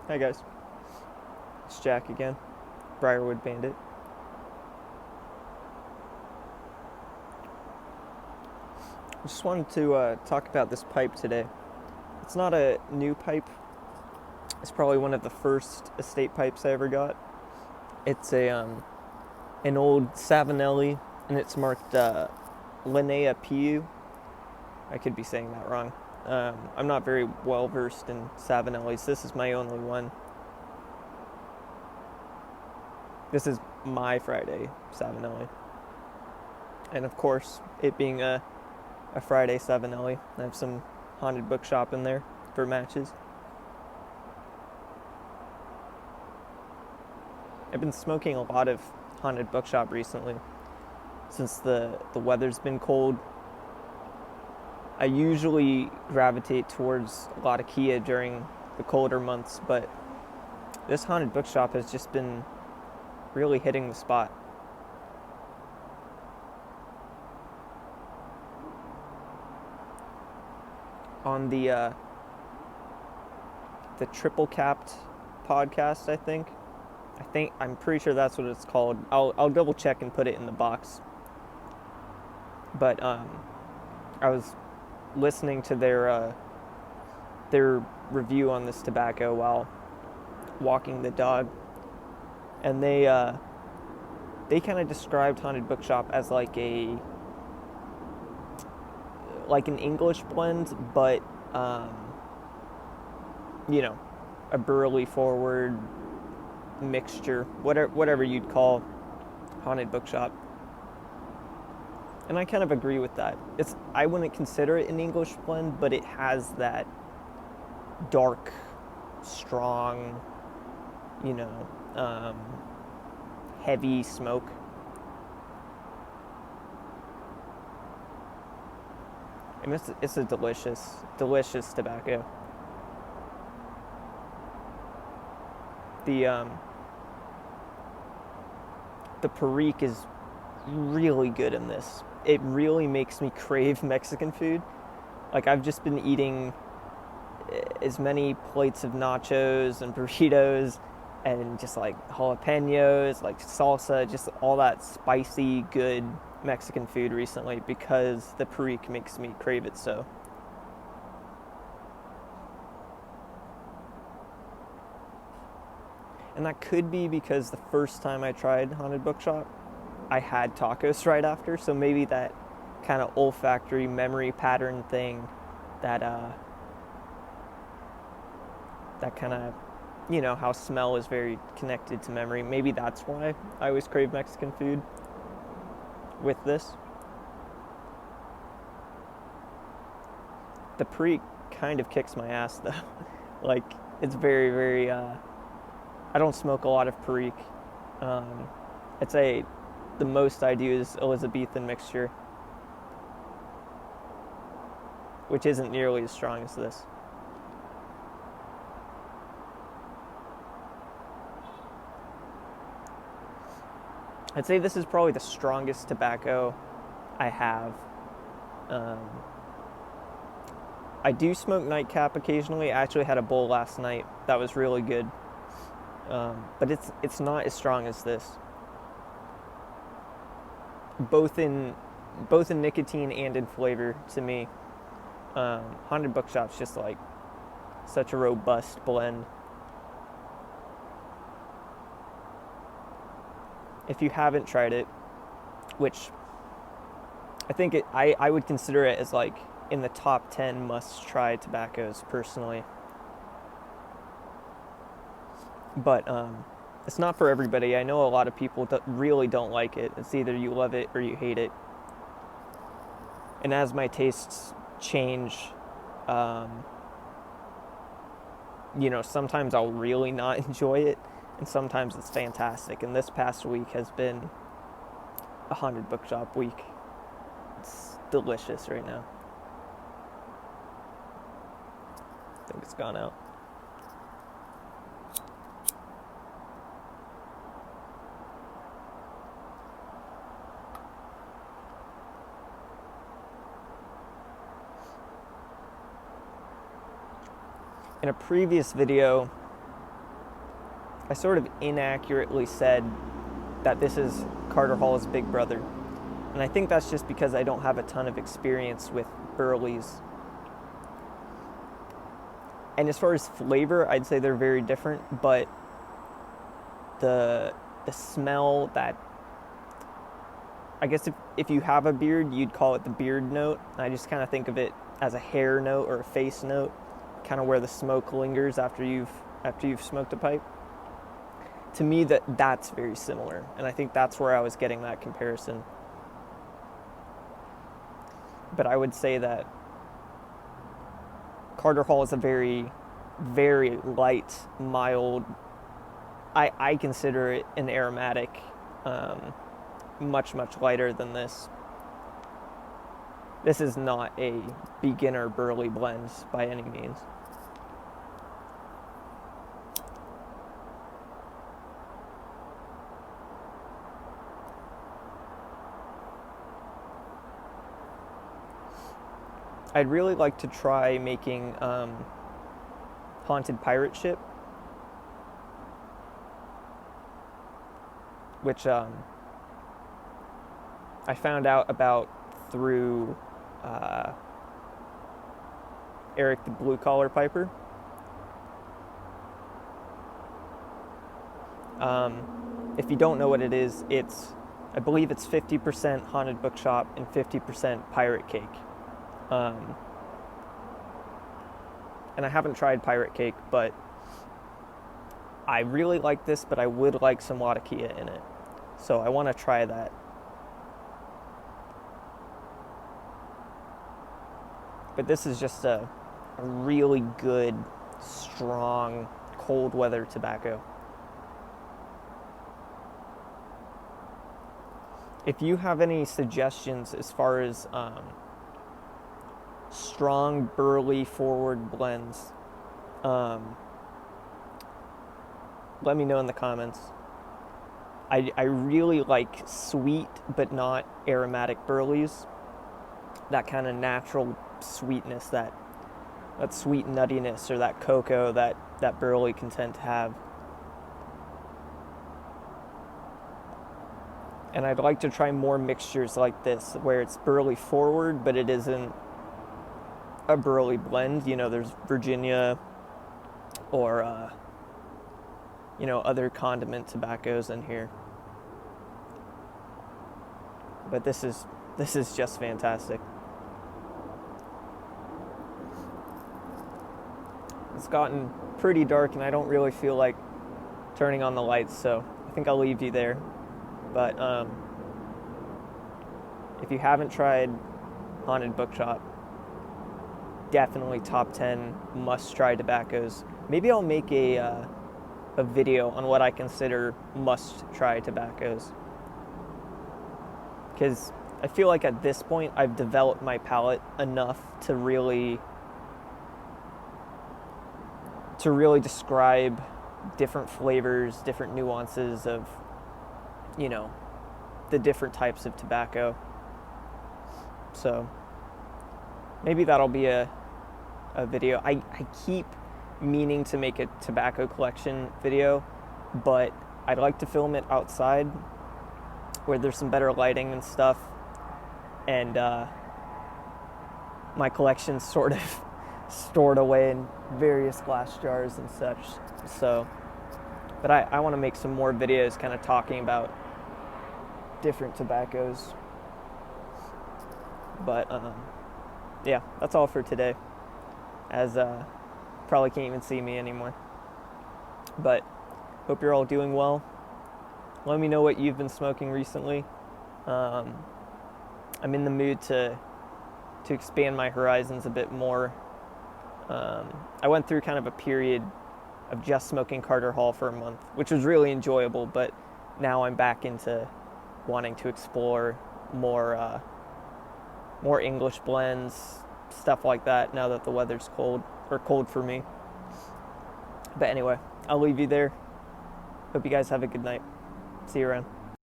Hi guys, it's Jack again, Briarwood Bandit. I just wanted to talk about this pipe today. It's not a new pipe. It's probably one of the first estate pipes I ever got. It's an old Savinelli, and it's marked Linnea Pu. I could be saying that wrong. I'm not very well versed in Savinellis. This is my only one. This is my Friday Savinelli. And of course, it being a Friday Savinelli, I have some Haunted Bookshop in there for matches. I've been smoking a lot of Haunted Bookshop recently since the weather's been cold. I usually gravitate towards a lot of Kia during the colder months, but this Haunted Bookshop has just been really hitting the spot. On the triple capped podcast, I'm pretty sure that's what it's called. I'll double check and put it in the box. But I was listening to their review on this tobacco while walking the dog, and they kind of described Haunted Bookshop as like an English blend, but a burley forward mixture, whatever you'd call Haunted Bookshop. And I kind of agree with that. I wouldn't consider it an English blend, but it has that dark, strong, heavy smoke. And it's a delicious tobacco. The Perique is really good in this. It really makes me crave Mexican food. Like, I've just been eating as many plates of nachos and burritos and just like jalapenos, like salsa, just all that spicy, good Mexican food recently because the Perique makes me crave it so. And that could be because the first time I tried Haunted Bookshop, I had tacos right after, so maybe that kind of olfactory memory pattern thing that kind of, how smell is very connected to memory. Maybe that's why I always crave Mexican food with this. The Perique kind of kicks my ass though. Like, it's very, very, I don't smoke a lot of Perique. I'd say the most I do is Elizabethan mixture, which isn't nearly as strong as this. I'd say this is probably the strongest tobacco I have. I do smoke nightcap occasionally. I actually had a bowl last night that was really good, but it's not as strong as this. Both in nicotine and in flavor to me. Haunted Bookshop's just like such a robust blend. If you haven't tried it, which I think I would consider it as like in the top 10 must-try tobaccos personally. But it's not for everybody. I know a lot of people that really don't like it. It's either you love it or you hate it. And as my tastes change, sometimes I'll really not enjoy it, and sometimes it's fantastic. And this past week has been a Haunted Bookshop week. It's delicious right now. I think it's gone out. In a previous video, I sort of inaccurately said that this is Carter Hall's big brother. And I think that's just because I don't have a ton of experience with burleys. And as far as flavor, I'd say they're very different, but the smell that, I guess if you have a beard, you'd call it the beard note. I just kind of think of it as a hair note or a face note, kind of where the smoke lingers after you've smoked a pipe. To me, that's very similar, and I think that's where I was getting that comparison. But I would say that Carter Hall is a very, very light, mild, I consider it an aromatic, much, much lighter than this. This is not a beginner burley blend by any means. I'd really like to try making Haunted Pirate Ship, which I found out about through Eric the Blue Collar Piper. If you don't know what it is, I believe it's 50% Haunted Bookshop and 50% Pirate Cake. And I haven't tried Pirate Cake, but I really like this, but I would like some Latakia in it. So I want to try that. But this is just a really good, strong, cold weather tobacco. If you have any suggestions as far as strong, burly, forward blends, let me know in the comments. I really like sweet but not aromatic burleys. That kind of natural sweetness, that sweet nuttiness, or that cocoa that burley can tend to have. And I'd like to try more mixtures like this, where it's burley forward, but it isn't a burley blend. You know, there's Virginia or other condiment tobaccos in here. But this is just fantastic. It's gotten pretty dark and I don't really feel like turning on the lights, so I think I'll leave you there. But if you haven't tried Haunted Bookshop, definitely top 10 must-try tobaccos. Maybe I'll make a video on what I consider must-try tobaccos, because I feel like at this point I've developed my palate enough to really describe different flavors, different nuances of, the different types of tobacco. So maybe that'll be a video. I keep meaning to make a tobacco collection video, but I'd like to film it outside where there's some better lighting and stuff, and my collection's sort of stored away in various glass jars and such. So, but I want to make some more videos kind of talking about different tobaccos. But yeah, that's all for today, as probably can't even see me anymore. But hope you're all doing well. Let me know what you've been smoking recently. I'm in the mood to expand my horizons a bit more. I went through kind of a period of just smoking Carter Hall for a month, which was really enjoyable, but now I'm back into wanting to explore more English blends, stuff like that, now that the weather's cold for me. But anyway, I'll leave you there. Hope you guys have a good night. See you around.